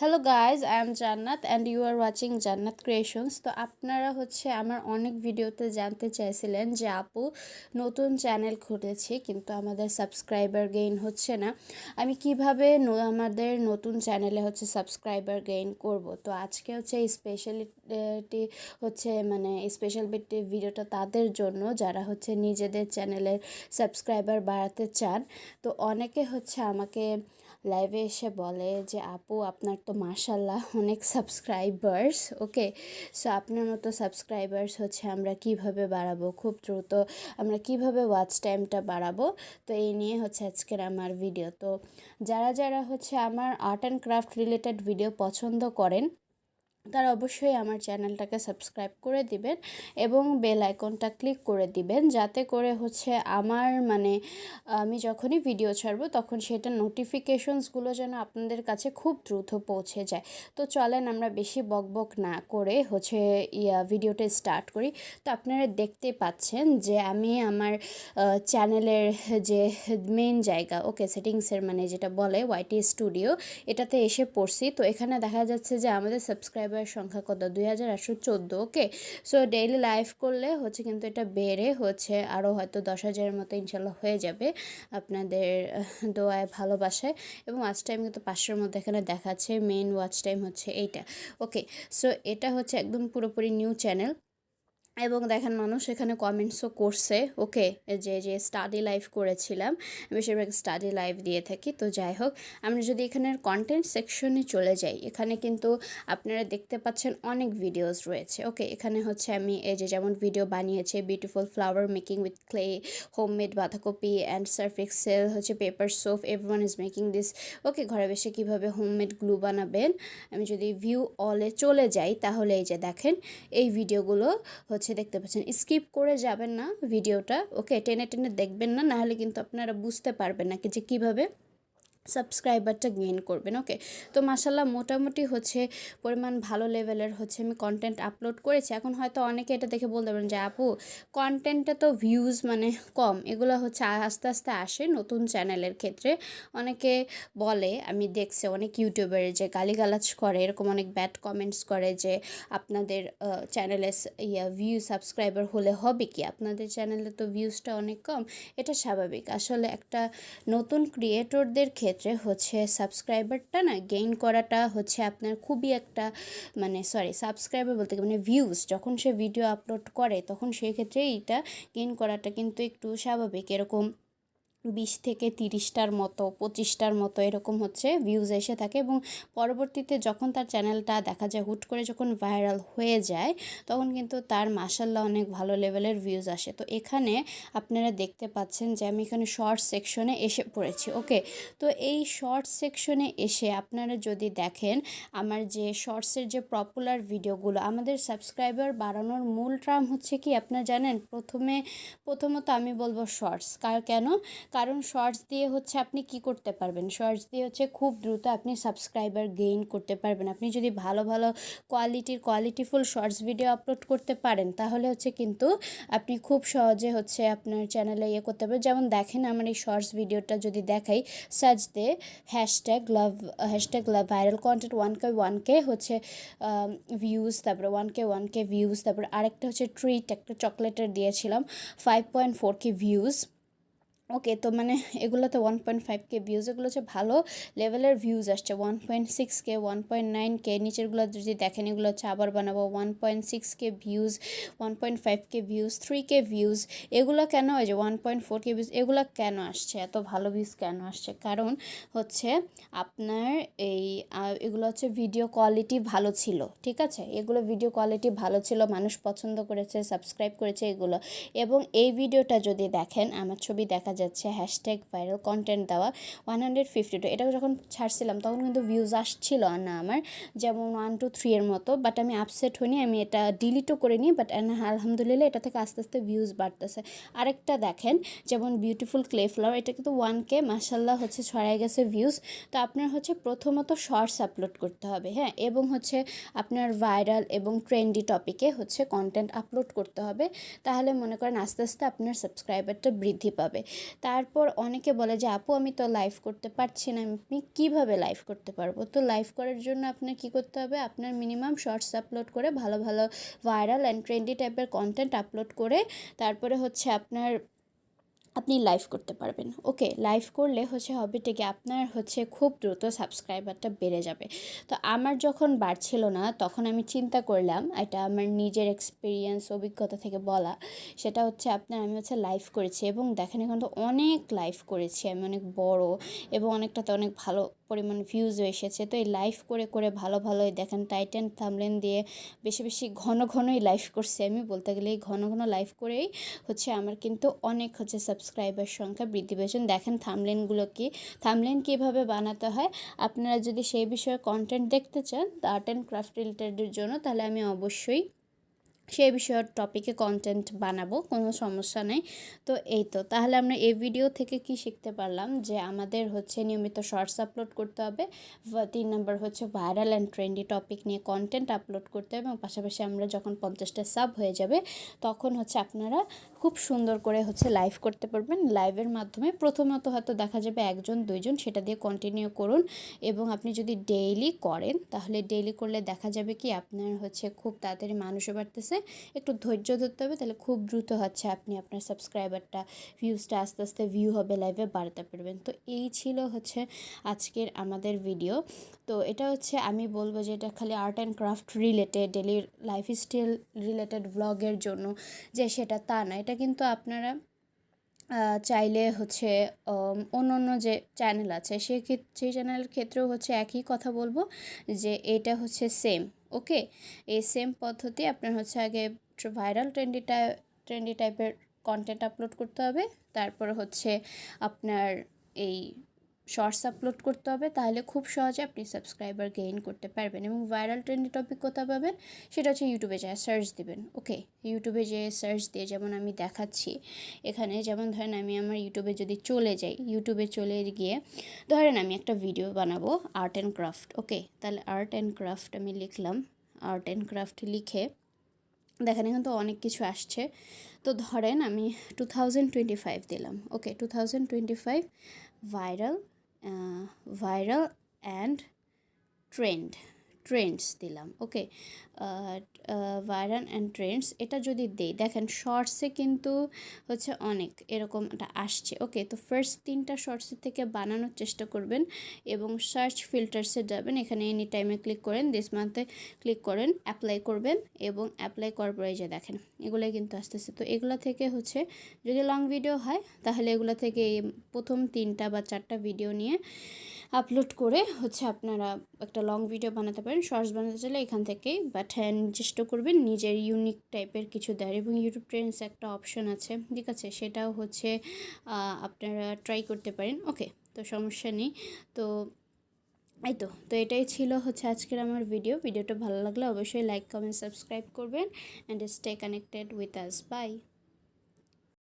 Hello guys, I am জান্নাত and you are watching জান্নাত creations. তো আপনারা আমার অনেক ভিডিওতে জানতে চাইছিলেন যে আপু নতুন চ্যানেল খুলেছি কিন্তু আমাদের সাবস্ক্রাইবার গেইন হচ্ছে না, আমি কিভাবে আমাদের নতুন চ্যানেলে সাবস্ক্রাইবার গেইন করব। তো আজকে এই স্পেশালিটি স্পেশাল ভিডিওটা তাদের জন্য যারা নিজেদের চ্যানেলের সাবস্ক্রাইবার বাড়াতে চান। তো অনেকে আমাকে লাইভে এসে বলে যে আপু আপনার তো মাশাল্লাহ অনেক সাবস্ক্রাইবার্স, ওকে, সো আপনার মতো সাবস্ক্রাইবার্স আমরা কিভাবে বাড়াবো, খুব দ্রুত আমরা কিভাবে ওয়াচ টাইমটা বাড়াবো। তো এই নিয়ে আজকের আমার ভিডিও। তো যারা যারা আমার art and craft related video পছন্দ করেন তারা অবশ্যই আমার চ্যানেলটাকে সাবস্ক্রাইব করে দিবেন এবং বেল আইকনটা ক্লিক করে দিবেন, যাতে করে আমার আমি যখনই ভিডিও ছাড়বো তখন সেটা নোটিফিকেশনসগুলো যেন আপনাদের কাছে খুব দ্রুত পৌঁছে যায়। তো চলেন আমরা বেশি বকবক না করে ভিডিওটা স্টার্ট করি। তো আপনারা দেখতে পাচ্ছেন যে আমি আমার চ্যানেলের যে মেইন জায়গা, ওকে, সেটিংসের যেটা বলে ওয়াইটি স্টুডিও, এটাতে এসে পড়ছি। তো এখানে দেখা যাচ্ছে যে আমাদের সাবস্ক্রাইবার সংখ্যা কত, 2814, ওকে। সো ডেইলি লাইভ করলে কিন্তু এটা বেড়ে আরও হয়তো 10,000-এর মতো ইনশাল্লাহ হয়ে যাবে আপনাদের দোয়ায় ভালোবাসায়। এবং ওয়াচ টাইম কিন্তু 500-এর মধ্যে এখানে দেখাচ্ছে। মেইন ওয়াচ টাইম এইটা, ওকে। সো এটা একদম পুরোপুরি নিউ চ্যানেল এবং দেখেন মানুষ এখানে কমেন্টসও করছে, ওকে, যে যে স্টাডি লাইভ করেছিলাম, বেশিরভাগ স্টাডি লাইভ দিয়ে থাকি। তো যাই হোক, আমরা যদি এখানের কন্টেন্ট সেকশনে চলে যাই, এখানে কিন্তু আপনারা দেখতে পাচ্ছেন অনেক ভিডিওস রয়েছে, ওকে। এখানে আমি এই যে যেমন ভিডিও বানিয়েছে beautiful flower making with clay, homemade বাঁধাকপি and Surf Excel, paper soap, everyone is making this, okay. ঘরে বসে কীভাবে হোমমেড গ্লু বানাবেন। আমি যদি ভিউ অলে চলে যাই তাহলে এই যে দেখেন এই ভিডিওগুলো দেখতে পাচ্ছেন। স্কিপ করে যাবেন না ভিডিওটা, ওকে, টেনে টেনে দেখবেন না, নাহলে কিন্তু আপনারা বুঝতে পারবেন না যে কীভাবে সাবস্ক্রাইবারটা গেইন করবেন, ওকে। তো মাশাল্লাহ মোটামুটি পরিমাণ ভালো লেভেলের আমি কন্টেন্ট আপলোড করেছি। এখন হয়তো অনেকে এটা দেখে বলতে পারেন যে আপু কন্টেন্টে তো ভিউজ কম, এগুলো আস্তে আস্তে আসে নতুন চ্যানেলের ক্ষেত্রে। অনেকে বলে, আমি দেখছি অনেক ইউটিউবার যে গালিগালাজ করে, এরকম অনেক ব্যাড কমেন্টস করে যে আপনাদের চ্যানেলে ভিউ সাবস্ক্রাইবার হলে হবে কি, আপনাদের চ্যানেলে তো ভিউজটা অনেক কম। এটা স্বাভাবিক। আসলে একটা নতুন ক্রিয়েটরদের ক্ষেত্রে সাবস্ক্রাইবারটা গেইন করাটা আপনার খুবই একটা সাবস্ক্রাইবার বলতে ভিউজ যখন সে ভিডিও আপলোড করে তখন সেক্ষেত্রে এইটা গেইন করাটা কিন্তু একটু স্বাভাবিক। এরকম 20 থেকে 30টার মতো 25টার মতো এরকম ভিউজ এসে থাকে এবং পরবর্তীতে যখন তার চ্যানেলটা দেখা যায় হুট করে যখন ভাইরাল হয়ে যায় তখন কিন্তু তার মাশাল্লাহ অনেক ভালো লেভেলের ভিউজ আসে। তো এখানে আপনারা দেখতে পাচ্ছেন যে আমি এখানে শর্টস সেকশনে এসে পড়েছি, ওকে। তো এই শর্টস সেকশনে এসে আপনারা যদি দেখেন আমার যে শর্টসের যে পপুলার ভিডিওগুলো, আমাদের সাবস্ক্রাইবার বাড়ানোর মূল ট্রাম কি আপনারা জানেন? প্রথমত আমি বলবো শর্টস। কেন? কারণ শর্টস দিয়ে আপনি কি করতে পারবেন, শর্টস দিয়ে খুব দ্রুত আপনি সাবস্ক্রাইবার গেইন করতে পারবেন। আপনি যদি ভালো ভালো কোয়ালিটিফুল শর্টস ভিডিও আপলোড করতে পারেন তাহলে কিন্তু আপনি খুব সহজে আপনার চ্যানেলে করতে পারবেন। যেমন দেখেন আমার এই শর্টস ভিডিওটা যদি দেখাই, সার্চ দিয়ে হ্যাশট্যাগ লাভ ভাইরাল কন্টেন্ট 1K ভিউজ, তারপরে 1K ভিউজ, তারপরে আরেকটা ট্রিট, একটা চকলেটের দিয়েছিলাম 5.4K ভিউজ, ওকে। তো এগুলোতে 1.5K ভিউজ, এগুলো ভালো লেভেলের ভিউজ আসছে। 1.6K, 1.9K, নিচেরগুলো যদি দেখেন এগুলো আবার বানাবো 1.6K views, 1.5K views, 3K views. এগুলো কেন হয় যে 1.4K ভিউজ, এগুলো কেন আসছে, এত ভালো ভিউজ কেন আসছে? কারণ আপনার এগুলো ভিডিও কোয়ালিটি ভালো ছিল, ঠিক আছে, এগুলো ভিডিও কোয়ালিটি ভালো ছিল, মানুষ পছন্দ করেছে, সাবস্ক্রাইব করেছে এগুলো। এবং এই ভিডিওটা যদি দেখেন, আমার ছবি দেখা যাচ্ছে, হ্যাশট্যাগ ভাইরাল কন্টেন্ট দেওয়া 152। এটা যখন ছাড়ছিলাম তখন কিন্তু ভিউজ আসছিল না আমার, যেমন 1 2 3 এর মতো, বাট আমি আপসেট হইনি, আমি এটা ডিলিটও করে নিই। বাট আলহামদুলিল্লাহ এটা থেকে আস্তে আস্তে ভিউজ বাড়তেছে। আরেকটা দেখেন যেমন বিউটিফুল ক্লে ফ্লাওয়ার, এটা কিন্তু 1K মাশাল্লাহ ছড়াই গেছে ভিউজ। তো আপনার প্রথমত শর্টস আপলোড করতে হবে, হ্যাঁ, এবং আপনার ভাইরাল এবং ট্রেন্ডি টপিকে কন্টেন্ট আপলোড করতে হবে। তাহলে মনে করেন আস্তে আস্তে আপনার সাবস্ক্রাইবারটা বৃদ্ধি পাবে। তারপর অনেকে বলে যে আপু আমি তো লাইভ করতে পারছি না, আমি কীভাবে লাইভ করতে পারবো? তো লাইভ করার জন্য আপনার কী করতে হবে, আপনার মিনিমাম শর্টস আপলোড করে ভালো ভালো ভাইরাল অ্যান্ড ট্রেন্ডি টাইপের কন্টেন্ট আপলোড করে তারপরে হচ্ছে আপনি লাইভ করতে পারবেন। ওকে, লাইভ করলে হবেটা কি, আপনার খুব দ্রুত সাবস্ক্রাইবারটা বেড়ে যাবে। তো আমার যখন বাড়ছিল না তখন আমি চিন্তা করলাম, এটা আমার নিজের এক্সপিরিয়েন্স অভিজ্ঞতা থেকে বলা, সেটা আমি লাইভ করেছি এবং দেখেন এখন তো অনেক লাইভ করেছি আমি, অনেক বড় এবং অনেকটাতে অনেক ভালো পরিমাণ ভিউজও এসেছে। তো এই লাইভ করে করে ভালো ভালোই দেখেন টাইটেন থামলেন দিয়ে বেশি বেশি ঘন ঘনই লাইভ করছি আমি, বলতে গেলে এই ঘন ঘন লাইভ করেই আমার কিন্তু অনেক সাবস্ক্রাইবার সংখ্যা বৃদ্ধি পেয়েছেন। দেখেন থামলেন কীভাবে বানাতে হয়। আপনারা যদি সেই বিষয়ে কন্টেন্ট দেখতে চান আর্ট অ্যান্ড ক্রাফট রিলেটেডের জন্য, তাহলে আমি অবশ্যই সেই বিষয়ের টপিকে কন্টেন্ট বানাবো, কোনো সমস্যা নেই। তো এই তো, তাহলে আমরা এই ভিডিও থেকে কি শিখতে পারলাম, যে আমাদের নিয়মিত শর্টস আপলোড করতে হবে, 3 number viral and trendy topic নিয়ে কন্টেন্ট আপলোড করতে হবে, এবং পাশাপাশি আমরা যখন 50টা সাব হয়ে যাবে তখন আপনারা খুব সুন্দর করে লাইভ করতে পারবেন। লাইভের মাধ্যমে প্রথমত হয়তো দেখা যাবে 1-2 জন, সেটা দিয়ে কন্টিনিউ করুন। এবং আপনি যদি ডেইলি করেন তাহলে ডেইলি করলে দেখা যাবে কি আপনার খুব তাড়াতাড়ি মানুষও বাড়তেছে। একটু ধৈর্য ধরতে হবে, তাহলে খুব দ্রুত আপনি আপনার সাবস্ক্রাইবারটা ভিউজটা আস্তে আস্তে ভিউ হবে লাইভে বাড়াতে পারবেন। তো এই ছিল আজকের আমাদের ভিডিও। তো এটা আমি বলবো যে এটা খালি art and craft related, daily lifestyle related ব্লগের জন্য যে সেটা তা না, এটা কিন্তু আপনারা চাইলে অন্য অন্য যে চ্যানেল আছে সেই চ্যানেলের ক্ষেত্রেও একই কথা বলবো, যে এটা সেম। ওকে, এই সেম পদ্ধতি আপনার আগে ভাইরাল ট্রেন্ডি টাইপের কন্টেন্ট আপলোড করতে হবে, তারপর আপনার এই শর্টস আপলোড করতে হবে, তাহলে খুব সহজে আপনি সাবস্ক্রাইবার গেইন করতে পারবেন। এবং ভাইরাল ট্রেন্ডি টপিক কোথায় পাবেন, সেটা ইউটিউবে যায় সার্চ দিবেন। ওকে, ইউটিউবে যে সার্চ দিয়ে, যেমন আমি দেখাচ্ছি এখানে, যেমন ধরেন আমি আমার ইউটিউবে যদি চলে যাই, ইউটিউবে চলে গিয়ে ধরেন আমি একটা ভিডিও বানাবো আর্ট অ্যান্ড ক্রাফট। ওকে, তাহলে আর্ট অ্যান্ড ক্রাফট আমি লিখলাম, আর্ট অ্যান্ড ক্রাফট লিখে দেখেন এখানে তো অনেক কিছু আসছে। তো ধরেন আমি 2025 দিলাম। ওকে, 2025 ভাইরাল অ্যান্ড ট্রেন্ডস দিলাম। ওকে, ভাইরাল অ্যান্ড ট্রেন্ডস এটা যদি দেই, দেখেন শর্টসে কিন্তু অনেক এরকমটা আসছে। ওকে, তো ফার্স্ট 3টা শর্টসের থেকে বানানোর চেষ্টা করবেন এবং সার্চ ফিল্টার্সে যাবেন, এখানে এনি টাইমে ক্লিক করেন, দিস মান্থে ক্লিক করেন, অ্যাপ্লাই করবেন, এবং অ্যাপ্লাই করার পরে যে দেখেন এগুলোই কিন্তু আসতেছে। তো এগুলো থেকে যদি লং ভিডিও হয় তাহলে এগুলো থেকে প্রথম 3টা বা 4টা ভিডিও নিয়ে আপলোড করে আপনারা একটা লং ভিডিও বানাতে পারেন। শর্টস বানাতে চাইলে এখান থেকেই, বাট চেষ্টা করবেন নিজের ইউনিক টাইপের কিছু দেওয়ার। এবং ইউটিউব ট্রেন্ডস একটা অপশন আছে, ঠিক আছে, সেটাও আপনারা ট্রাই করতে পারেন। ওকে, তো সমস্যা নেই। তো এই তো এটাই ছিল আজকের আমার ভিডিওটা ভালো লাগলে অবশ্যই লাইক, কমেন্ট, সাবস্ক্রাইব করবেন, and stay connected with us. By.